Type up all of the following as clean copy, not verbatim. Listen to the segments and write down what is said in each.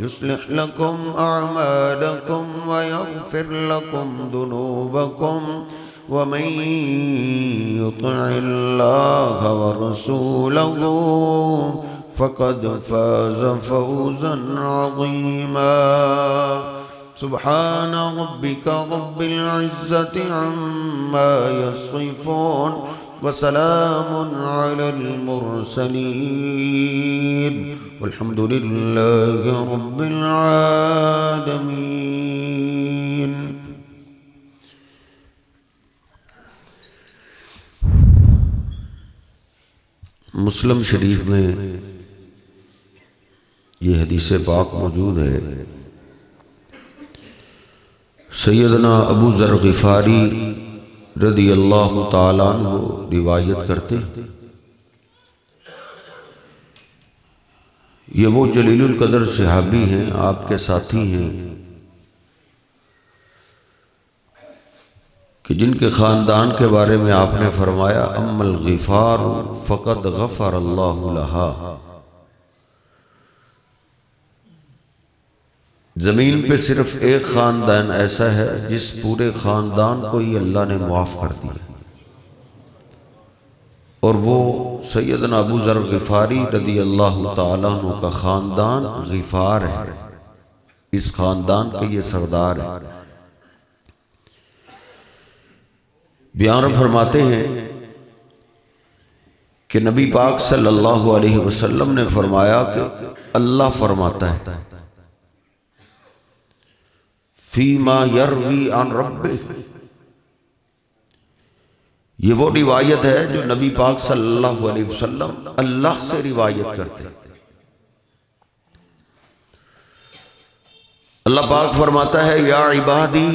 युस्लिह लकुम अअमालकुम व यग़फिर लकुम दुनूबकुम व मन युति'िल्लाह व रसूलहू फ़क़द फ़ाज़ फ़ौज़न अज़ीमा। सुब्हान रब्बिका रब्बिल इज़्ज़ति अम्मा यसिफ़ून व सलामुन अलल मुरसलीन वल्हम्दुलिल्लाहि रब्बिल आलमीन। मुस्लिम शरीफ में ये हदीस पाक मौजूद है। सैयदना अबू ज़र ग़िफ़ारी रज़ी अल्लाह ताला अन्हु रिवायत करते, ये वो जलीलुल क़दर सहाबी हैं, आपके साथी हैं कि जिनके ख़ानदान के बारे में आपने फरमाया अम्मल ग़िफ़ार फ़क़द ग़फ़र अल्लाहु लहा। ज़मीन पे सिर्फ एक ख़ानदान ऐसा है जिस पूरे ख़ानदान को ही अल्लाह ने मुआफ़ कर दिया, और वो सैयदना अबू ज़र ग़िफ़ारी रज़ी अल्लाह ताला अन्हु का ख़ानदान ग़िफ़ार है। इस ख़ानदान के ये सरदार है। बयान फरमाते हैं कि नबी पाक सल्लल्लाहु अलैहि वसल्लम ने फरमाया कि अल्लाह फरमाता है फीमा यरवी अन रब्बी। ये वो रिवायत है जो नबी पाक सल्लल्लाहु अलैहि वसल्लम अल्लाह से रिवायत करते हैं। अल्लाह पाक फरमाता है या इबादी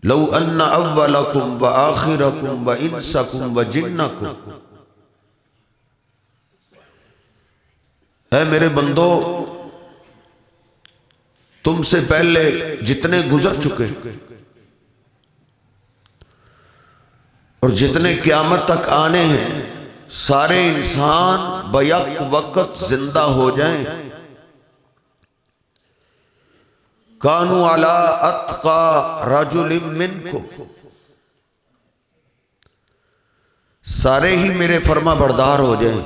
लौ अन्ना अव्वलकुम व आखिरकुम व इंसकुम व जिन्नकुम। ऐ मेरे बंदो, तुमसे पहले जितने गुजर चुके और जितने क़यामत तक आने हैं, सारे इंसान बयक वक्त जिंदा हो जाएं, कानू अला अत्का रजुलिम मिनकुम, सारे ही मेरे फर्मा बरदार हो जाएं,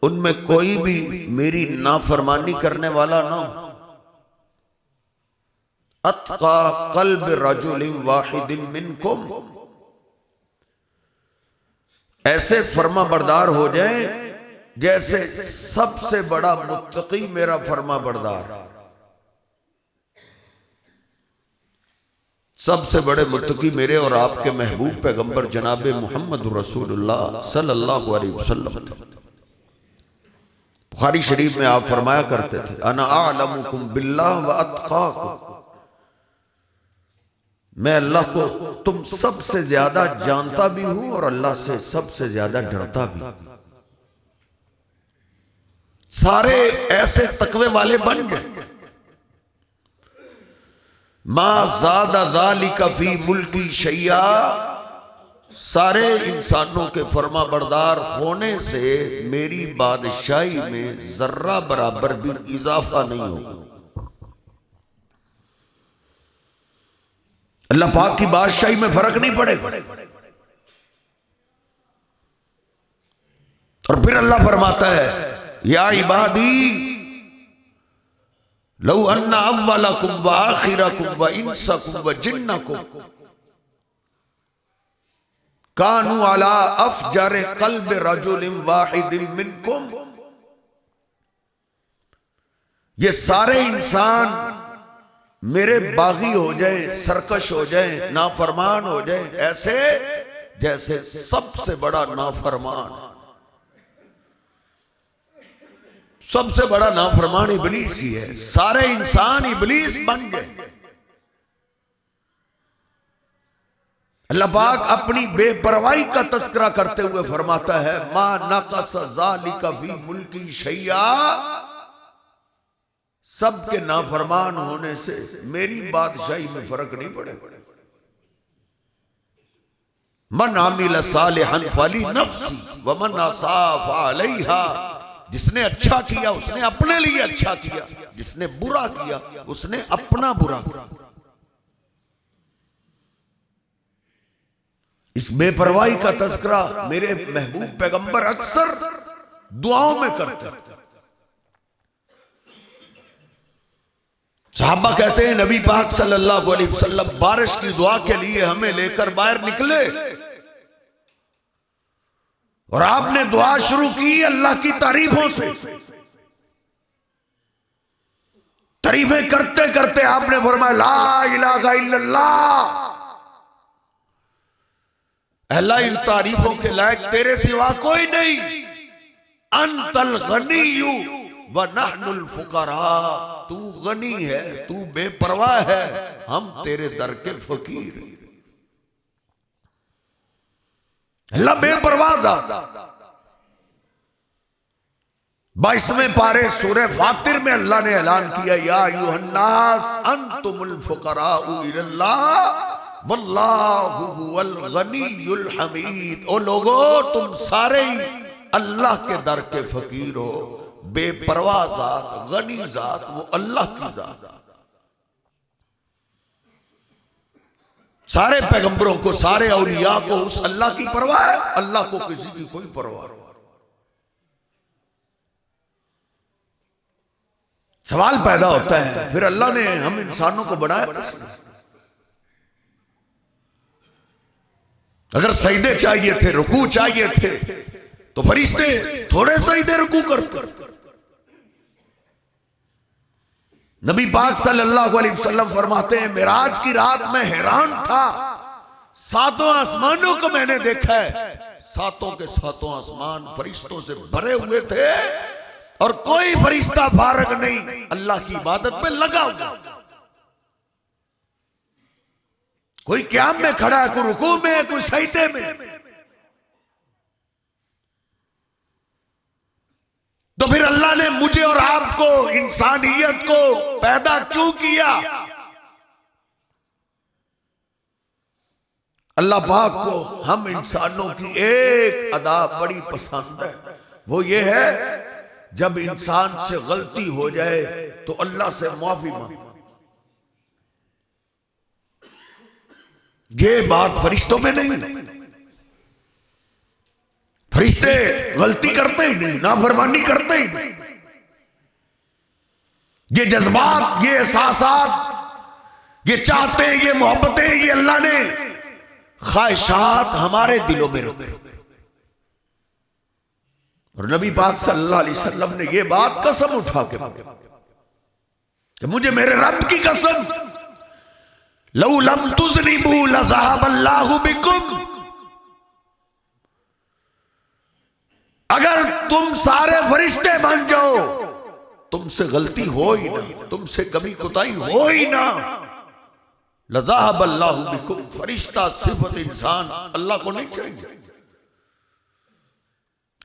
उनमें कोई भी मेरी नाफरमानी करने वाला ना हो। अत्का कल्ब रजुलिम वाहिदिन मिनकुम, ऐसे फर्मा बरदार हो जाएं जैसे सबसे बड़ा मुत्तकी मेरा फर्मा बरदार। सबसे बड़े मुत्तकी मेरे और आपके महबूब पैगंबर जनाब मोहम्मद रसूलुल्लाह सल्लल्लाहु अलैहि वसल्लम। बुखारी शरीफ में आप फरमाया करते थे अना आलमुकुम बिल्लाह व अत्काकुम, मैं अल्लाह को तुम सबसे ज्यादा जानता भी हूं और अल्लाह से सबसे ज्यादा डरता भी। सारे ऐसे तकवे वाले बन गए। मा ज़ादा ज़ालिका फी मुल्की शैया, सारे इंसानों के फर्मा बरदार होने से मेरी बादशाही में जर्रा बराबर भी इजाफा नहीं होगा। अल्लाह पाक की बादशाही में फर्क नहीं पड़ेगा। और फिर अल्लाह फरमाता है या इबादी लौ अन्ना अव्वलकुम व आखिरकुम व इंसकुम व जिन्नकुम कानू अला अफजर कल्ब रजुलिन वाहिदिन मिनकुम। ये सारे इंसान मेरे बागी हो जाए, सरकश हो जाए, नाफरमान हो जाए, ऐसे जैसे सबसे बड़ा नाफरमान, सबसे बड़ा नाफरमान इब्लीस ही है। सारे इंसान इब्लीस बन गए। अल्लाह पाक अपनी बेपरवाही का तस्करा करते हुए फरमाता है मा नक़स ज़ालिका फी मुल्की शैया, सबके नाफरमान होने से मेरी बादशाही में फर्क नहीं पड़े। मन आमिल सालिहन फली नफ्सी व मन असा फअलैहा जिसने अच्छा किया उसने अपने लिए अच्छा किया, जिसने बुरा किया उसने अपना बुरा किया। इस बेपरवाही का तज़किरा मेरे महबूब पैगंबर अक्सर दुआओं में करते। सहाबा कहते हैं नबी पाक सल्लल्लाहु अलैहि वसल्लम बारिश की दुआ के लिए हमें लेकर बाहर निकले और आपने दुआ शुरू की अल्लाह की तारीफों से। तारीफें करते करते आपने फरमाया ला इलाहा इल्लल्लाह, अल्लाह इन तारीफों के लायक तेरे सिवा कोई नहीं। अंतल गनीयु व नहनुल फुकरा, तू गनी है, तू बेपरवाह है, हम तेरे दर के फकीर। अल्लाह बेपरवाह ज़ात। 22वें पारे सूरह फातिर में अल्लाह ने ऐलान किया या अय्युहन्नास अंतुमुल फुकराउ इलल्लाह वल्लाहु हुवल गनियुल हमीद। ओ लोगो तुम सारे ही अल्लाह के दर के फकीर हो। बेपरवाह ज़ात, गनी ज़ात वो अल्लाह की ज़ात। सारे पैगंबरों को, सारे औलिया को उस अल्लाह की परवाह है, अल्लाह को किसी की कोई परवाह नहीं। सवाल पैदा होता है फिर अल्लाह ने हम इंसानों को बनाया। अगर सजदे चाहिए थे, रुकू चाहिए थे, तो फरिश्ते थोड़े सजदे रुकू करते। नबी पाक सल्लल्लाहु अलैहि वसल्लम फरमाते हैं मेराज की रात में हैरान था, सातों आसमानों को मैंने देखा है, सातों के सातों आसमान फरिश्तों से भरे हुए थे और कोई फरिश्ता फारग नहीं, अल्लाह की इबादत में लगा हुआ। कोई क़याम में खड़ा है, कोई रुकू में, कोई सजदे में। तो फिर अल्लाह ने मुझे और आपको, इंसानियत को पैदा क्यों किया? अल्लाह पाक को हम इंसानों की एक अदा बड़ी पसंद है, वो ये है जब इंसान से गलती हो जाए तो अल्लाह से माफी मांगे। ये बात फरिश्तों में नहीं। फरिश्ते गलती करते ही नहीं, नाफरमानी करते ही नहीं। ये जज्बात, ये एहसासात, ये चाहते, ये मोहब्बतें, ये अल्लाह ने ख्वाहिशात हमारे दिलों में रखे। और नबी पाक सल्लल्लाहु अलैहि वसल्लम ने ये बात कसम उठा के कि मुझे मेरे रब की कसम, लौ लम तुज़निबू लज़हब अल्लाहु बिकुम, अगर तुम सारे फरिश्ते बन जाओ, तुमसे गलती हो ही ना, तुमसे कभी कोताही हो ही ना, लज़हब अल्लाहु बिकुम। फरिश्ता सिफत इंसान अल्लाह को नहीं चाहिए।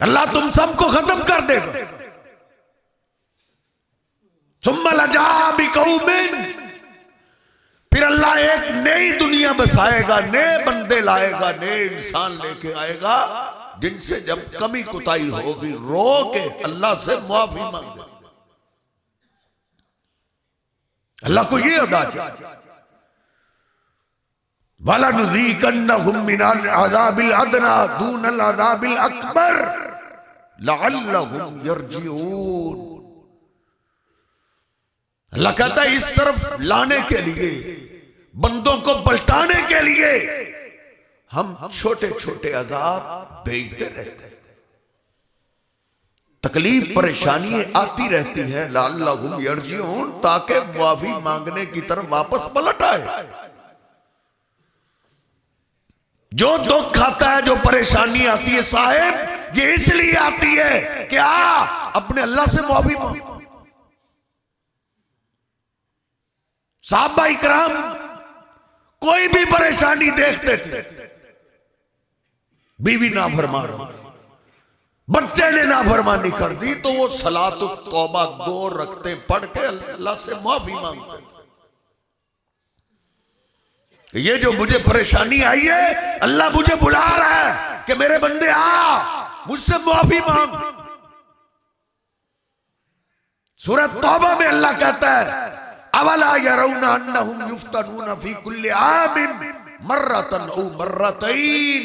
अल्लाह तुम सबको खत्म कर देगा। सुम्मा लजा बिकौमिन, फिर अल्लाह एक नई दुनिया बसाएगा, नए बंदे लाएगा, नए इंसान लेके आएगा जिनसे जब कमी कुताही होगी रो के अल्लाह से माफी मांगे। अल्लाह को ये अदा चाहिए। वलनुज़ीक़न्नहुम मिनल अज़ाबिल अदना दूनल अज़ाबिल अकबर लअल्लहुम यरजिऊन। अल्लाह कहता है इस तरफ लाने के लिए, बंदों को पलटाने के लिए हम छोटे छोटे अजाब भेजते रहते हैं। तकलीफ परेशानी आती रहती है लअल्लहुम यरजिऊन, ताकि माफी मांगने की तरफ वापस पलट आए। जो दुख आता है, जो परेशानी आती है साहेब, ये इसलिए आती है कि अपने अल्लाह से माफी मांग। सहाबा इकराम कोई भी परेशानी देखते थे, बीवी नाफरमान, बच्चे ने नाफरमानी कर दी तो वो सलात तौबा 2 रखते पढ़ के अल्लाह से माफी मांगते। ये जो मुझे परेशानी आई है, अल्लाह मुझे बुला रहा है कि मेरे बंदे आ, मुझसे माफी मांग। सूरह तौबा में अल्लाह कहता है अवला यरौना अन्नहुम युफ्तनूना फी कुल्लि आमिन मर्रतन औ मर्रतैन,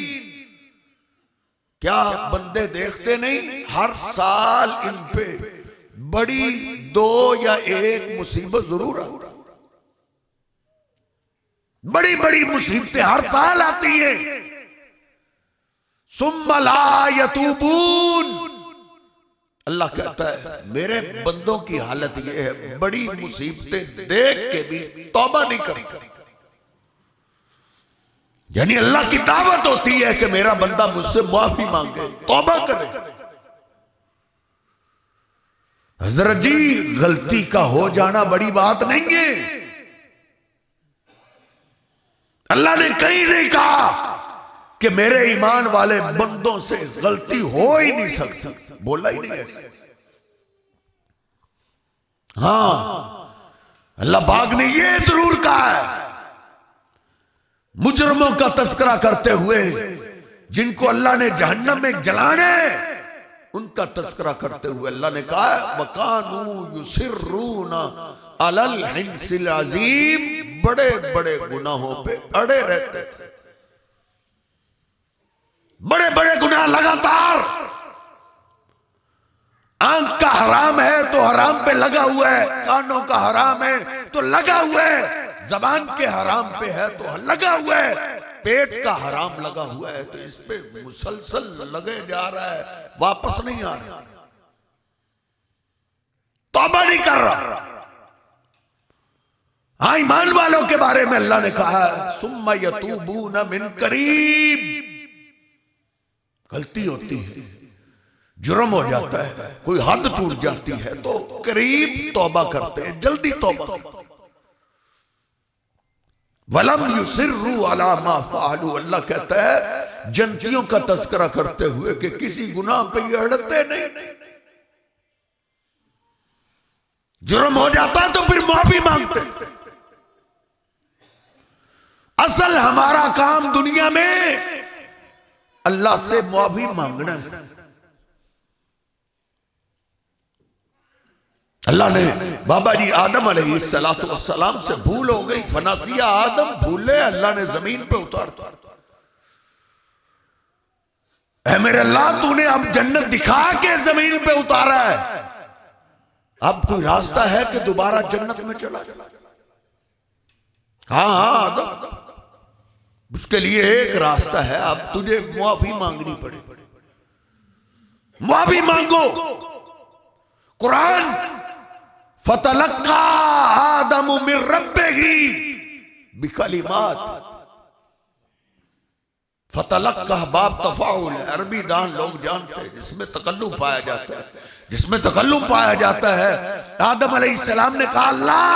क्या बंदे देखते नहीं हर साल इन पे बड़ी 2 या 1 मुसीबत जरूर आती, बड़ी बड़ी मुसीबतें हर साल आती हैं। सुम्मा ला यतूबून, अल्लाह कहता है मेरे बंदों की हालत यह है बड़ी मुसीबतें देख के भी तौबा नहीं करते। यानी अल्लाह की दावत होती है कि मेरा बंदा मुझसे माफी मांगे, तौबा करे। हजरत जी गलती का हो जाना बड़ी बात नहीं है। अल्लाह ने कहीं नहीं कहा कि मेरे ईमान वाले बंदों से गलती हो ही नहीं सकती, बोला ही नहीं ऐसे। हाँ, अल्लाह पाक ने यह जरूर कहा है मुजरमों का तस्करा करते हुए जिनको अल्लाह ने जहन्नम में जलाना है, उनका तस्करा करते हुए अल्लाह ने कहा वकानू युसिर्रूना अलल हिंसिल अजीम, बड़े बड़े गुनाहों पे अड़े रहते थे, बड़े बड़े गुनाह लगातार। आंख का हराम है तो हराम पे लगा हुआ है, कानों का हराम है तो लगा हुआ है, जबान के हराम पे है तो लगा हुआ है, पेट का हराम लगा हुआ है तो इस पे मुसलसल लगे जा रहा है, वापस नहीं आ रहा, तौबा नहीं कर रहा। हाँ, ईमान वालों के बारे में अल्लाह ने कहा सुम्मा यतूबूना मिन करीब, गलती होती है, जुर्म हो जाता है, कोई हद टूट जाती है तो करीब तौबा करते हैं, जल्दी तौबा करते हैं। वलम युसिर्रू अला मा फ़अलू, अल्लाह कहता है जन्नतियों का तस्करा करते हुए कि किसी गुनाह पे ये अड़ते नहीं, जुर्म हो जाता है तो फिर माफी मांगते। असल हमारा काम दुनिया में अल्लाह से माफी मांगना है। अल्लाह ने बाबा जी आदम अलैहिस्सलातु वस्सलाम से भूल हो गई, फनासिया आदम भूले, अल्लाह ने जमीन पे उतार दिया। ऐ मेरे अल्लाह तूने अब जन्नत दिखा के जमीन पे उतारा है, अब कोई रास्ता है कि दोबारा जन्नत में चला जाए? हाँ आदम, उसके लिए एक रास्ता है, अब तुझे मुआफी मांगनी पड़ेगी, मुआफी मांगो। कुरान फतलक्का आदम मिन रब्बिही बिकलिमात, फतलक्का बाब तफाउल है, अरबी दान लोग जानते हैं, जिसमें तकल्लुफ पाया जाता है, जिसमें तकल्लुफ पाया जाता है। आदम अलैहिस्सलाम ने कहा अल्लाह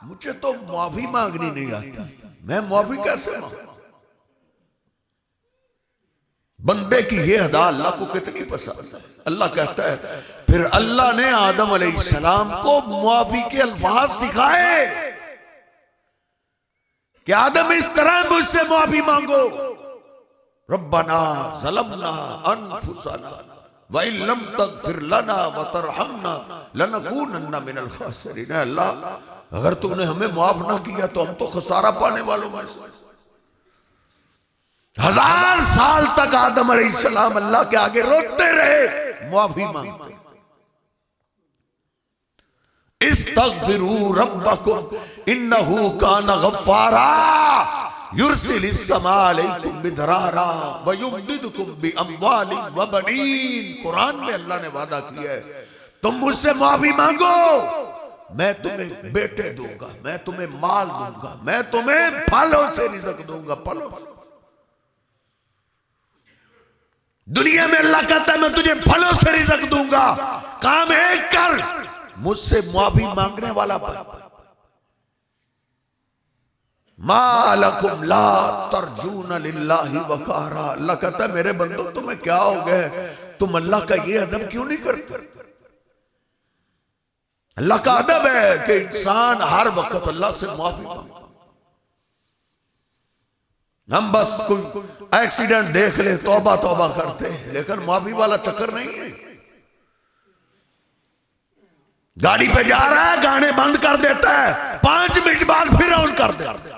मुझे तो माफी मांगनी नहीं आती, मैं माफी कैसे मांगू? बंदे की ये अदा अल्लाह को कितनी पसंद है। अल्लाह कहता है फिर अल्लाह ने आदम अलैहिस्सलाम को मुआफी के अल्फाज सिखाए कि आदम इस तरह मुझसे मुआफी मांगो, रब्बना ज़लमना अनफुसना व इन लम तगफिर लना व तरहमना लनकूनन्ना मिनल खासिरीन। अल्लाह अगर तूने हमें माफ ना किया तो हम तो खसारा पाने वालों में से। 1000 साल तक आदम अलैहिस्सलाम अल्लाह के आगे रोते रहे, माफी मांगते। इस्तगफिरू रब्बकुम इन्नहु काना गफ्फारा युरसिलिस समा अलैकुम बिदरारा व युमदिदकुम बिअमवालिन व बनीन। कुरान में अल्लाह ने वादा किया है तुम मुझसे माफी मांगो, मैं तुम्हें बेटे दूंगा, मैं तुम्हें माल दूंगा, मैं तुम्हें फलों से रिज़्क दूंगा, फलों से। दुनिया में अल्लाह कहता है मैं तुझे फलों से रिज़्क दूंगा, काम एक कर, मुझसे माफी मांगने वाला बन। मा लकुम ला तर्जून लिल्लाहि वकारा, अल्लाह कहता है मेरे बंदो तुम्हें क्या हो गए, तुम अल्लाह का ये अदब क्यों नहीं करते? अल्लाह का अदब है कि इंसान हर वक्त अल्लाह से माफी मांगे। हम बस कोई एक्सीडेंट देख ले तौबा तौबा करते हैं, लेकिन माफी वाला चक्कर नहीं है। गाड़ी पे जा रहा है, गाने बंद कर देता है, 5 मिनट बाद फिर ऑन कर देता है।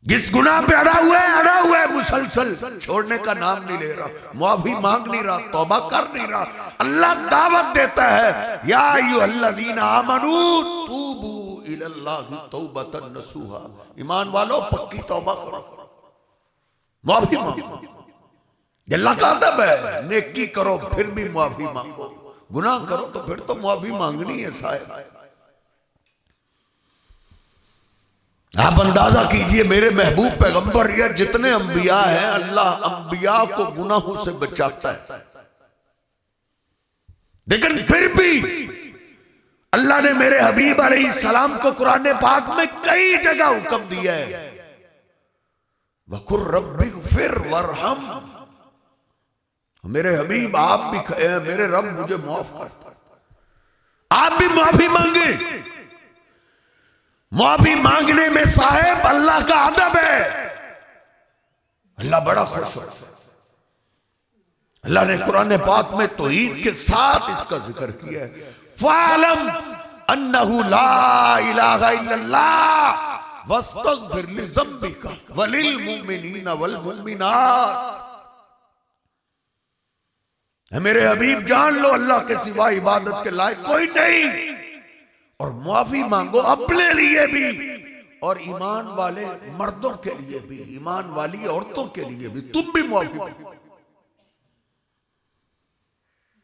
जिस गुनाह पे अड़ा हुआ है मुसलसल, छोड़ने का नाम नहीं ले रहा, माफी मांग नहीं रहा, तौबा कर नहीं रहा। अल्लाह दावत देता है, या अय्युहल्लज़ीना आमनू तूबू इलल्लाहि तौबतन नसूहा, ईमान वालों पक्की तौबा करो, माफी मांगो। अल्लाह का अदब है, नेकी करो फिर भी माफी मांगो, गुनाह करो तो फिर तो माफी मांगनी है साहब। आप अंदाजा कीजिए, मेरे महबूब पैगंबर या जितने अंबिया हैं, अल्लाह अंबिया को गुनाहों से बचाता है, लेकिन फिर भी अल्लाह ने मेरे हबीब अलैहिस्सलाम को कुरान पाक में कई जगह हुक्म दिया है, वकुर रब्बिगफिर वरहम। मेरे हबीब आप भी कहे, मेरे रब मुझे माफ कर, आप भी माफी मांगे। माफी मांगने में साहेब अल्लाह का अदब है, अल्लाह बड़ा खुश हो। अल्लाह ने कुरान पाक में तौहीद के साथ इसका जिक्र किया है, फ़अलम अन्नहु ला इलाहा इल्लल्लाह वस्तगफिर लिज़म्बिका वलिल मुमिनीना वल मुमिनात। मेरे हबीब जान लो, अल्लाह के सिवा इबादत के लायक कोई नहीं, और माफी मांगो अपने लिए भी और ईमान वाले मर्दों के लिए भी, ईमान वाली औरतों के लिए भी, तुम भी माफी मांगो।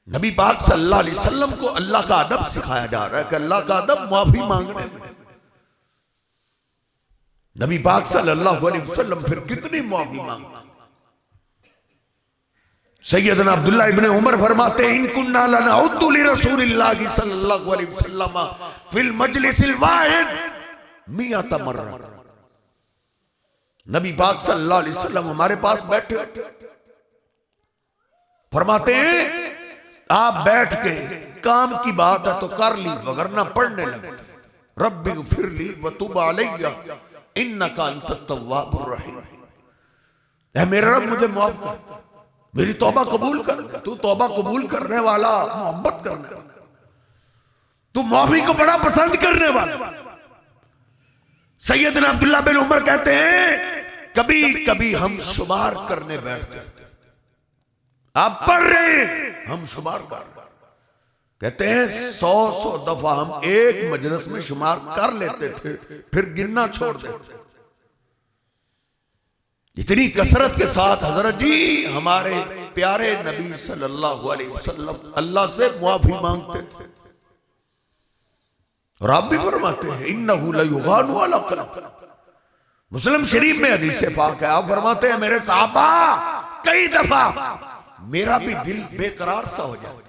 नबी पाक सल्लल्लाहु अलैहि वसल्लम को अल्लाह का अदब सिखाया जा रहा है कि अल्लाह का अदब माफी मांगने में। नबी पाक सल्लल्लाहु अलैहि वसल्लम फिर कितनी माफी मांगते। सैयदना अब्दुल्लाह इब्ने उमर फरमाते हैं, इन कुन्ना लनउद्दु लिरसूलिल्लाहि सल्लल्लाहु अलैहि वसल्लम फिल मजलिसिल वाहिद मियत मर्रा। नबी पाक सल्लल्लाहु अलैहि वसल्लम हमारे पास बैठे, फरमाते हैं आप बैठ के काम की बात है तो कर ली, वगरना पढ़ने लगे, रब्बिगफिरली व तुब अलैया इन्नका अंतत तव्वाबुर रहीम। ऐ मेरा रब मुझे माफ कर, मेरी तौबा कबूल कर, तू तौबा कबूल करने वाला, मोहब्बत करने वाला, तू माफी को बड़ा पसंद करने वाला। सैयदना अब्दुल्लाह बिन उमर कहते हैं, कभी कभी हम शुमार करने बैठते, आप पढ़ रहे हैं हम शुमार कर रहे, कहते हैं 100 दफा हम एक मजलिस में शुमार कर लेते थे, फिर गिनना छोड़ देते। इतनी कसरत के साथ हजरत जी हमारे प्यारे नबी सल्लल्लाहु अलैहि वसल्लम अल्लाह से माफी मांगते थे, और आप भी फरमाते हैं, इन्नहु लयुगानु अला क़ल्ब। मुस्लिम शरीफ में हदीस पाक है, आप फरमाते हैं, मेरे साहबा कई दफा मेरा भी दिल बेकरार सा हो जाता,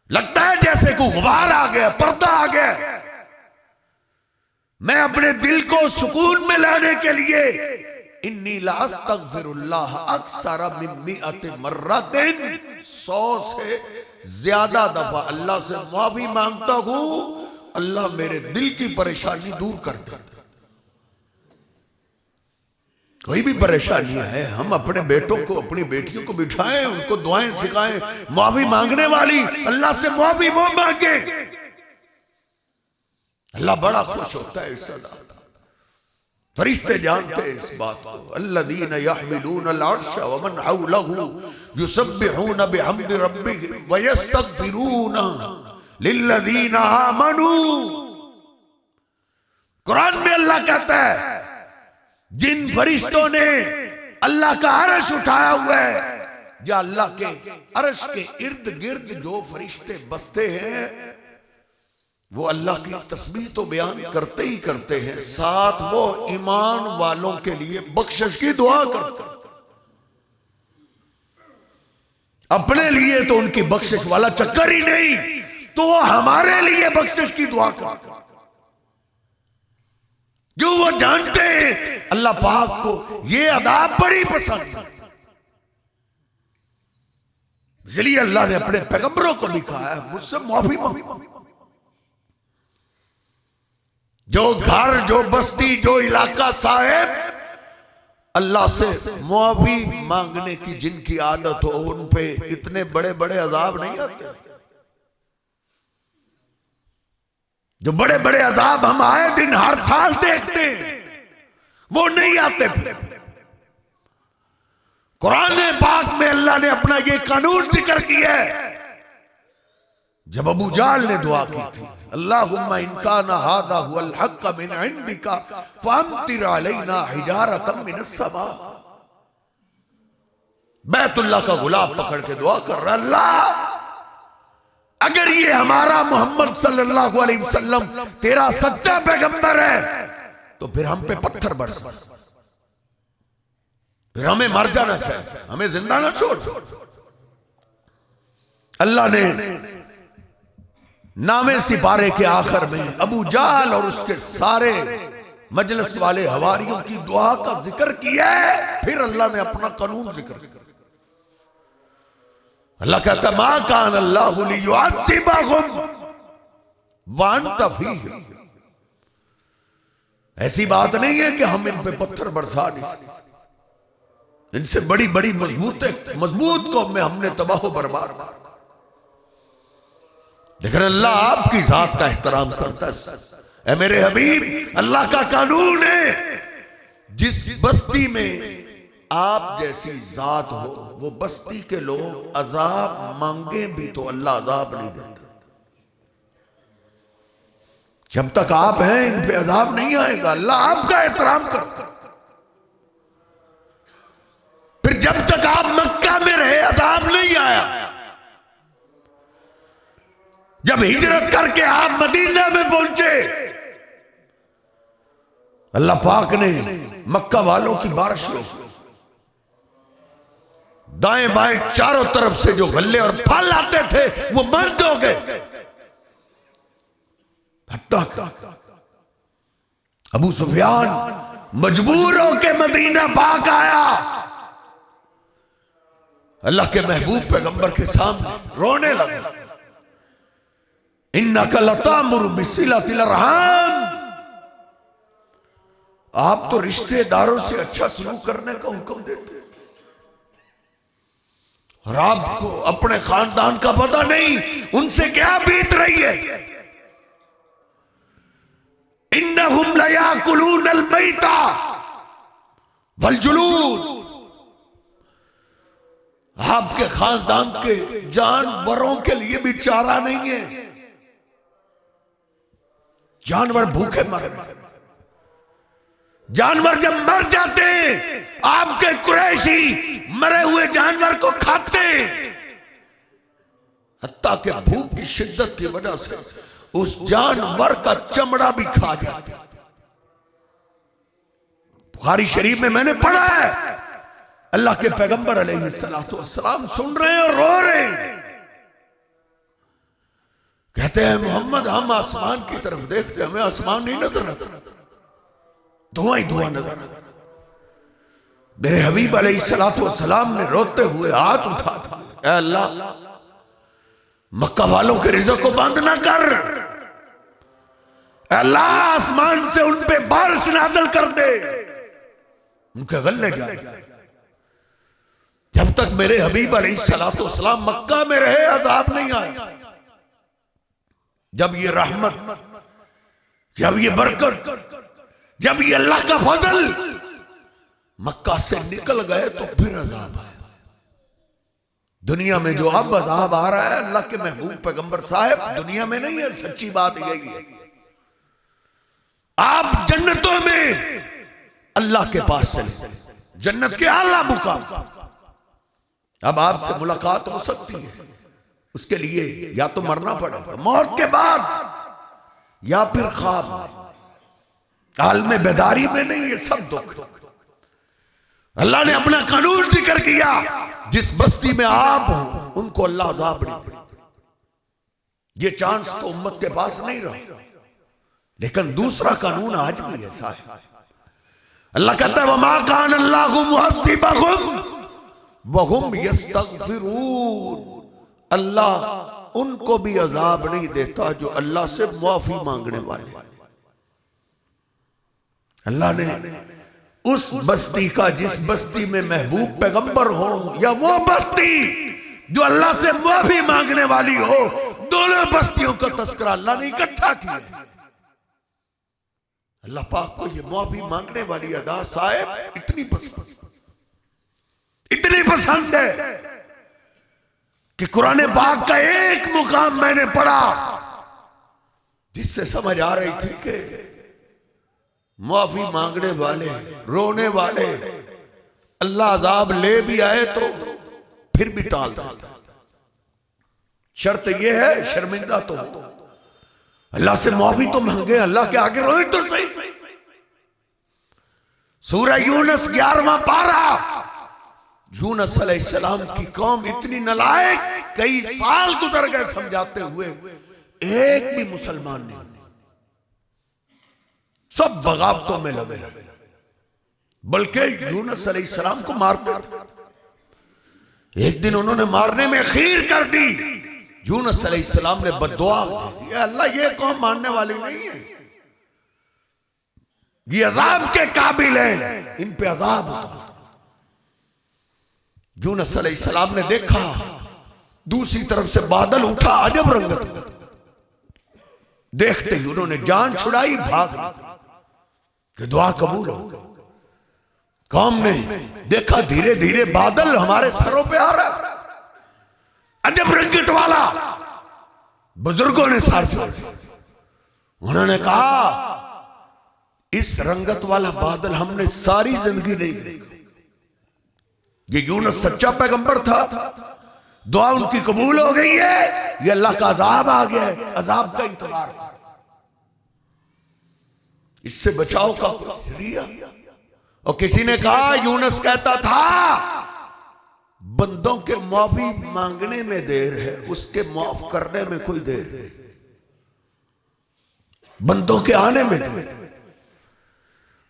लगता है जैसे कोई गुबार आ गया, पर्दा आ गया। मैं अपने दिल को सुकून में लाने के लिए इन्नी ला अस्तगफिरुल्लाह अक्सर मिन मिअति मर्रतिन, 100 से ज्यादा दफा अल्लाह से माफी मांगता हूं, अल्लाह मेरे दिल की परेशानी दूर कर दे। कोई भी परेशानी है, हम अपने बेटों को, अपनी बेटियों को बिठाएं, उनको दुआएं सिखाएं, माफी मांगने वाली अल्लाह से माफी वो मांगे, अल्लाह बड़ा खुश होता है इस अदा। फरिश्ते जानते हैं इस बात को, अल्लज़ीना यहमिलूना अल-अर्श व मन हौलहु युसब्बिहूना बिहम्दि रब्बिहिम व यस्तगफिरूना लिल्लज़ीना आमनू। कुरान में अल्लाह कहता है, जिन फरिश्तों ने अल्लाह का अर्श उठाया हुआ है, या अल्लाह के अर्श के इर्द गिर्द जो फरिश्ते बसते हैं, वो अल्लाह की तस्बीह तो बयान करते ही करते हैं, साथ वो ईमान वालों के लिए बख्शिश की दुआ करते हैं। अपने लिए तो उनकी बख्शिश वाला चक्कर ही नहीं, तो वो हमारे लिए बख्शिश की दुआ करते हैं, जो वो जानते हैं अल्लाह पाक को ये अदा बड़ी पसंद है। इसलिए अल्लाह ने अपने पैगंबरों को लिखा है, मुझसे माफी मांगो। जो घर, जो बस्ती, जो इलाका साहेब अल्लाह से माफी मांगने की जिनकी आदत हो, उन पे इतने बड़े बड़े अजाब नहीं आते। जो बड़े बड़े अजाब हम आए दिन हर साल देखते हैं, वो नहीं आते। कुरान पाक में अल्लाह ने अपना ये कानून जिक्र किया है। जब अबू जाल ने दुआ की थी, अल्लाहुम्मा इन काना हाज़ा हुवल हक़्क़ मिन इंदिका फअम्तिर अलैना हिजारतम मिनस समा। बैतुल्लाह का गुलाब पकड़ के दुआ कर रहा, अल्लाह अगर ये हमारा मोहम्मद सल्लल्लाहु अलैहि वसल्लम तेरा सच्चा पैगंबर है तो फिर हम पे पत्थर बरस, फिर हमें मर जाना चाहिए, हमें जिंदा ना छोड़। अल्लाह ने नामे सिपारे के आखिर में अबू जाल और उसके सारे मजलिस वाले हवारियों की दुआ का जिक्र किया है। फिर अल्लाह ने अपना कानून जिक्र किया। अल्लाह कहता मा कान अल्लाहु लियुअज़्ज़िबहुम व अंत फीहिम। ऐसी बात नहीं है कि हम इन पे पत्थर बरसा नहीं, इनसे बड़ी बड़ी मजबूत कौम में हमने तबाह बर्बाद कर, लेकिन अल्लाह आपकी जात का एहतराम करता है। ऐ मेरे हबीब, अल्लाह का कानून है, जिस बस्ती में आप जैसी जात हो वो बस्ती के लोग अजाब मांगे भी तो अल्लाह अजाब नहीं देता। जब तक आप हैं इन पे अजाब नहीं आएगा, अल्लाह आपका एहतराम करता। फिर जब तक आप मक्का में रहे अजाब नहीं आया। जब हिजरत करके आप मदीना में पहुंचे, अल्लाह पाक ने मक्का वालों की बारिश रोकी। दाएं बाएं चारों तरफ से जो गल्ले और फल आते थे वो बंद हो गए। अबू सुफियान मजबूर होके मदीना पाक आया, अल्लाह के महबूब पैगंबर के सामने रोने लगा। इन्नका लतामुरु बिसिलतिल रहम, आप तो रिश्तेदारों से अच्छा सलूक करने का हुक्म देते और आपको अपने खानदान का पता नहीं उनसे क्या बीत रही है। इन्नहुम लयाकुलूनल मैता वल जुलूद, आपके खानदान के जानवरों के लिए भी चारा नहीं है, जानवर भूखे मर गए। जानवर जब मर जाते आपके कुरैशी मरे हुए जानवर को खाते, हत्ता के भूख की शिद्दत की वजह से उस जानवर का चमड़ा भी खा जाते। बुखारी शरीफ में मैंने पढ़ा है, अल्लाह के पैगंबर अलैहिस्सलातु वस्सलाम सुन रहे हैं और रो रहे हैं। कहते हैं मोहम्मद हम आसमान की तरफ देखते, हमें आसमान नहीं नजर आता, धुआं ही धुआं नजर आता। मेरे हबीब अलैहिस्सलातु वस्सलाम ने रोते हुए हाथ उठा था, ऐ अल्लाह मक्का वालों के रिज़्क़ को बंद ना कर, अल्लाह आसमान से उन पे बारिश नाज़िल कर दे, उनके गले जाए। जब तक मेरे हबीब अलैहिस्सलातु वस्सलाम मक्का में रहे अज़ाब नहीं आया। जब ये रहमत, जब ये बरकत, जब ये अल्लाह का फजल मक्का से निकल गए तो फिर अज़ाब आया। दुनिया में जो अब अज़ाब आ रहा है, अल्लाह के महबूब पैगंबर साहब दुनिया में नहीं है, सच्ची बात यही है। आप जन्नतों में अल्लाह के पास चले, जन्नत के आला मुकाम। अब आपसे मुलाकात हो सकती है, उसके लिए या तो मरना पड़ेगा मौत के बाद, या फिर ख्वाब आलम बेदारी में नहीं, ये सब दुख। अल्लाह ने अपना कानून जिक्र किया, जिस बस्ती में आप हो उनको अल्लाह अज़ाब नहीं देता। ये चांस तो उम्मत के पास नहीं रहा, लेकिन दूसरा कानून आज भी ऐसा है। अल्लाह कहता है वमा कान अल्लाहु मुअज़्ज़िबहुम वहुम यस्तग़फिरून, अल्लाह उनको भी अजाब नहीं देता जो अल्लाह से माफी मांगने वाले। अल्लाह ने उस बस्ती का, जिस बस्ती में महबूब पैगंबर हो, या वो बस्ती जो अल्लाह से माफी मांगने वाली हो, दोनों बस्तियों का तस्करा अल्लाह ने इकट्ठा किया। अल्लाह पाक को ये मुआफी मांगने वाली अदा साहब इतनी पसंद है कि कुरान पाक का एक मुकाम मैंने पढ़ा जिससे समझ आ रही थी कि मुआफी मांगने वाले, रोने वाले, अल्लाह अजाब ले भी आए तो फिर भी टाल देता। शर्त यह है शर्मिंदा तो अल्लाह से मुआफी तो मांगे, अल्लाह के आगे रोए तो सही। सूरह यूनुस 11वां पारा। यूनुस अलैहिस्सलाम की कौम इतनी नालायक, कई साल गुजर गए समझाते हुए, एक भी मुसलमान नहीं, सब बगावतों में लगे, बल्कि यूनुस अलैहिस्सलाम को मारते थे। एक दिन उन्होंने मारने में खीर कर दी। यूनुस अलैहिस्सलाम ने बद्दुआ दी, अल्लाह ये कौम मानने वाली नहीं है, ये अजाब के काबिल है, इन पे अजाब होता। यूनुस अलैहिस्सलाम ने देखा दूसरी तरफ से बादल उठा, अजब रंगत। देखते ही उन्होंने जान छुड़ाई, भाग कि दुआ कबूल हो। कौम ने देखा धीरे धीरे बादल हमारे सरों पे आ रहा, अजब रंगत वाला। बुजुर्गों ने सार छोड़, उन्होंने कहा इस रंगत वाला बादल हमने सारी जिंदगी नहीं देखा। ये यूनुस सच्चा पैगंबर था, दुआ उनकी कबूल हो गई है, ये अल्लाह का अजाब आ गया है, अजाब का इंतजार, इससे बचाव का जरिया। और किसी ने कहा यूनुस कहता था बंदों के माफी मांगने में देर है, उसके माफ करने में कोई देर नहीं, बंदों के आने में देर।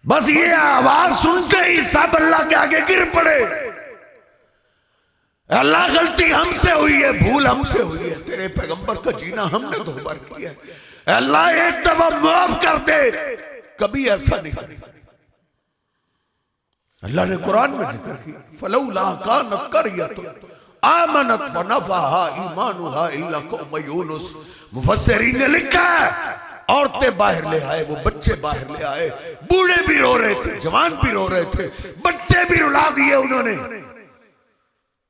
बस ये आवाज सुनते ही सब अल्लाह के आगे गिर पड़े। अल्लाह गलती हमसे हुई है, भूल हमसे हुई है, तेरे पैगंबर का जीना हमने दो बार किया है, अल्लाह एक दफा माफ कर दे। कभी ऐसा नहीं करेगा। अल्लाह ने कुरान में जिक्र किया, फलौला कानत करियतुन आमनत व नफअहा ईमानुहा इल्ला कौम यूनुस। मुफस्सिरीन ने लिखा है औरतें बाहर ले आए, वो बच्चे बाहर ले आए, बूढ़े भी रो रहे थे, जवान भी रो रहे थे, बच्चे भी रुला दिए उन्होंने।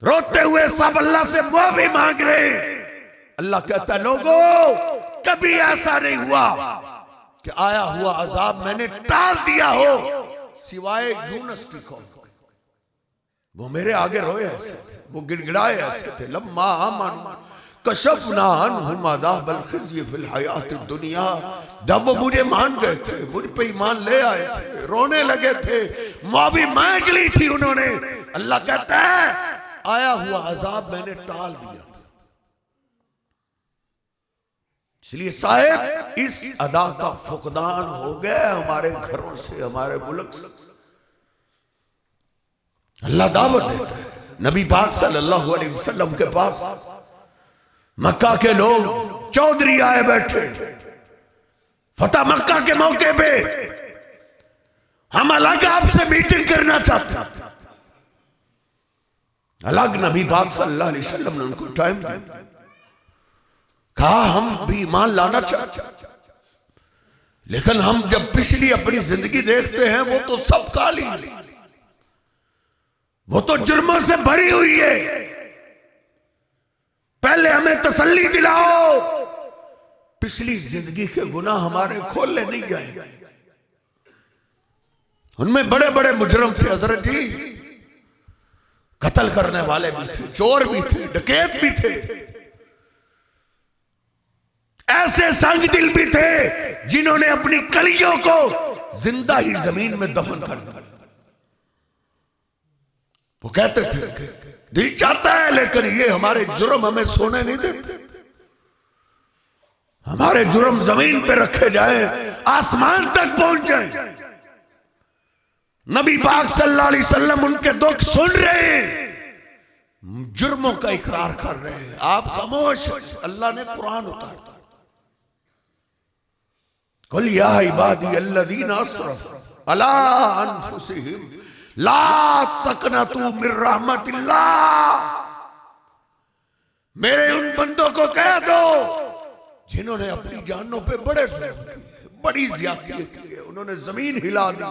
रोते हुए सब अल्लाह से मुआफी मांग रहे। अल्लाह कहता है लोगों कभी ऐसा नहीं हुआ कि आया हुआ अजाब मैंने टाल दिया हो, सिवाय यूनुस की कौम। वो मेरे आगे रोए ऐसे, वो गिड़गिड़ाए ऐसे थे, लम्मा आमनू कशफना अन्हुम अज़ाबल खिज़्य फिल हयातिद दुनिया। जब वो मुझे मान गए थे, मुझ पे ईमान ले आए थे, रोने लगे थे, मुआफी मांग ली थी उन्होंने। अल्लाह कहता है आया हुआ अजाब मैंने टाल दिया। इसलिए साहब इस अदा का फुकदान हो गया हमारे घरों से, हमारे मुल्क से। अल्लाह दावत देता है। नबी पाक सल्लल्लाहु अलैहि वसल्लम के पास मक्का के लोग चौधरी आए बैठे, फतह मक्का के मौके पे हम अलग आपसे मीटिंग करना चाहते। अलग नबी पाक सल्लल्लाहु अलैहि वसल्लम ने उनको टाइम दिया, कहा हम भी ईमान लाना चाहते, लेकिन हम जब पिछली अपनी जिंदगी देखते हैं वो तो सब काली, वो तो जुर्मों से भरी हुई है। पहले हमें तसल्ली दिलाओ, पिछली जिंदगी के गुनाह हमारे खोले नहीं जाएंगे। उनमें बड़े बड़े मुजरम थे हजरत जी, कत्ल करने वाले भी थे, चोर भी थे, डकैत भी थे, ऐसे संग दिल भी थे जिन्होंने अपनी कलियों को जिंदा ही जमीन में दफन कर दिया। वो कहते थे दिल चाहता है लेकिन ये हमारे जुर्म हमें सोने नहीं देते, हमारे जुर्म जमीन पे रखे जाए, आसमान तक पहुंच जाए। नबी पाक सल्लल्लाहु अलैहि वसल्लम उनके दुख सुन रहे हैं, जुर्मों का इकरार कर रहे हैं, आप खामोश। अल्लाह ने कुरान उतारा, कुल या इबादी अल्लज़ीना अस्रफ़ू अला अनफुसिहिम ला तक़नतू मिर रहमतिल्लाह। मेरे उन बंदों को कह दो जिन्होंने अपनी जानों पे बड़े जुल्म किए, बड़ी ज्यादती की है, उन्होंने जमीन हिला दी,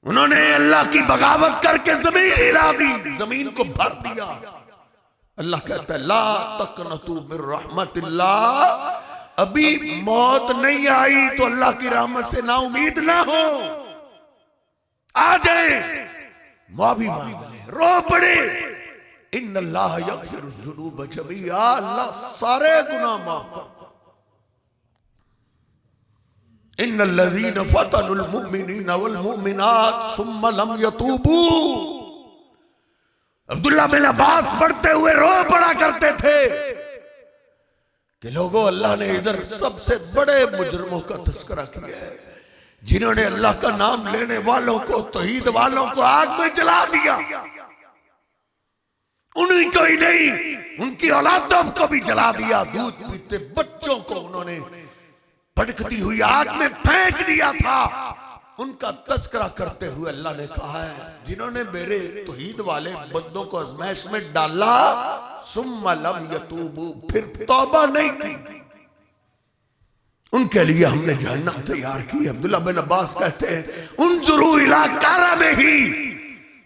उन्होंने अल्लाह की बगावत करके जमीन हिला दी, जमीन को भर दिया। अल्लाह कहता है ला तकनतू मिर रहमतिल्लाह, अभी मौत नहीं आई तो अल्लाह की रहमत से ना उम्मीद ना हो। आ जाए, माफी मांग ले, रो पड़े। इन्नल्लाह यगफिरु ज़ुनूब जमीआ, अल्लाह सारे गुनाह माफ करता। इन्नल्लज़ीना फ़तनुल मुमिनीना वल मुमिनात सुम्मा लम यतूबू। अब्दुल्ला बिन अब्बास पढ़ते हुए रो पड़ा करते थे कि लोगों, अल्लाह ने इधर सबसे बड़े मुजरमों का तस्करा किया है, जिन्होंने अल्लाह का नाम लेने वालों को, तौहीद वालों को आग में जला दिया। उन्हीं को ही नहीं, उनकी औलादों को भी जला दिया। दूध पीते बच्चों को उन्होंने भड़कती हुई आग में फेंक दिया था। उनका तस्करा करते हुए अल्लाह ने कहा है, जिन्होंने मेरे तौहीद वाले बंदों को आज़माइश में डाला, सुम्मा लम यतूबू, फिर तौबा नहीं की, उनके लिए हमने जहन्नम तैयार की। अब्दुल्ला बिन अब्बास कहते हैं, उन्जुरू इला करमिही,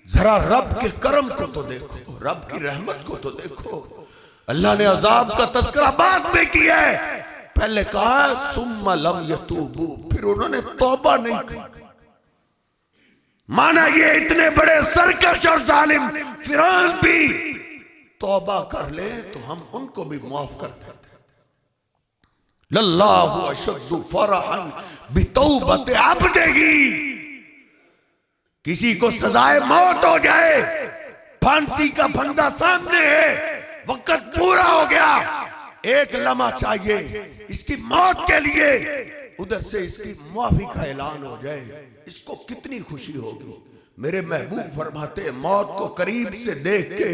जरा रब के करम को तो देखो, रब की रहमत को तो देखो। अल्लाह ने अजाब का तस्करा बाद में किया है, पहले कहा सुम्मा लम यतूबू, फिर उन्होंने तौबा नहीं की। माना ये इतने बड़े सरकश और जालिम फिरौन भी तौबा कर ले तो हम उनको भी माफ कर देते। लल्लाहु अशद्दु फरहन बितौबति अब्दिही, किसी को सजाए मौत हो जाए, फांसी का फंदा सामने है, वक्त पूरा हो गया, एक लम्हा चाहिए इसकी मौत के लिए, उधर से इसकी माफी का ऐलान हो जाए, इसको कितनी खुशी होगी। मेरे महबूब फरमाते, मौत को करीब से देख के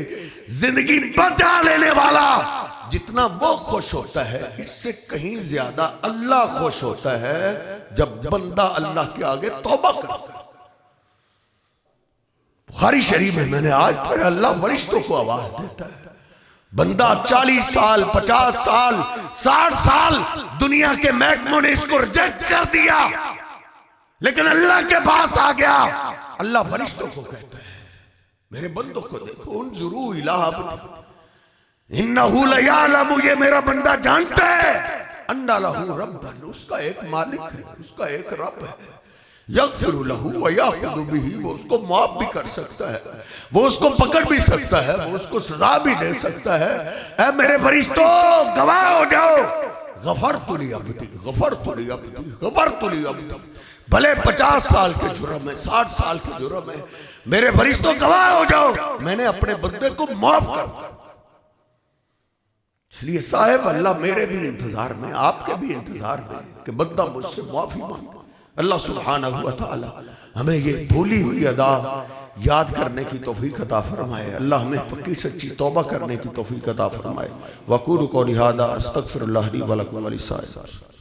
जिंदगी बचा लेने वाला जितना वो खुश होता है, इससे कहीं ज्यादा अल्लाह खुश होता है जब बंदा अल्लाह के आगे तौबा करता है। बुखारी शरीफ में मैंने आज पढ़ा, अल्लाह फरिश्तों को आवाज देता है, बंदा 40 साल 50 साल 60 साल दुनिया के महकमों ने इसको रिजेक्ट कर दिया, लेकिन अल्लाह के पास आ गया। अल्लाह फरिश्तों को कहता है, मेरे बंदों को देखो, उन्जुरू इला अब्दी इन्नहु लयअलमु, ये मेरा बंदा जानता है, अन्ना लहू रब्बन, उसका एक मालिक है, उसका एक रब है, यगफिरु लहू व याखुदु बिही, वो उसको माफ भी कर सकता है, वो उसको पकड़ भी सकता है, वो उसको सजा भी दे सकता है। ऐ मेरे फरिश्तों गवाह हो जाओ, गफरतु ली अब्दी, गफरतु ली अब्दी, गफरतु ली अब्दी। भले 50 साल के जुर्म है, 60 साल के जुर्म है, मेरे फरिश्तों गवाह हो जाओ, मैंने अपने बंदे को माफ कर दिया। इसलिए साहिब, अल्लाह मेरे भी इंतजार में, आपके भी इंतजार में कि बंदा मुझसे माफी मांगे। अल्लाह सुब्हानहू व तआला हमें ये भूली हुई अदा याद करने की तौफीक अता फरमाए। अल्लाह हमें पक्की सच्ची तौबा करने की तौफीक अता फरमाए। वक़ूलू क़ौली हाज़ा अस्तग़फिरुल्लाह ली व लकुम व लिसाइरिल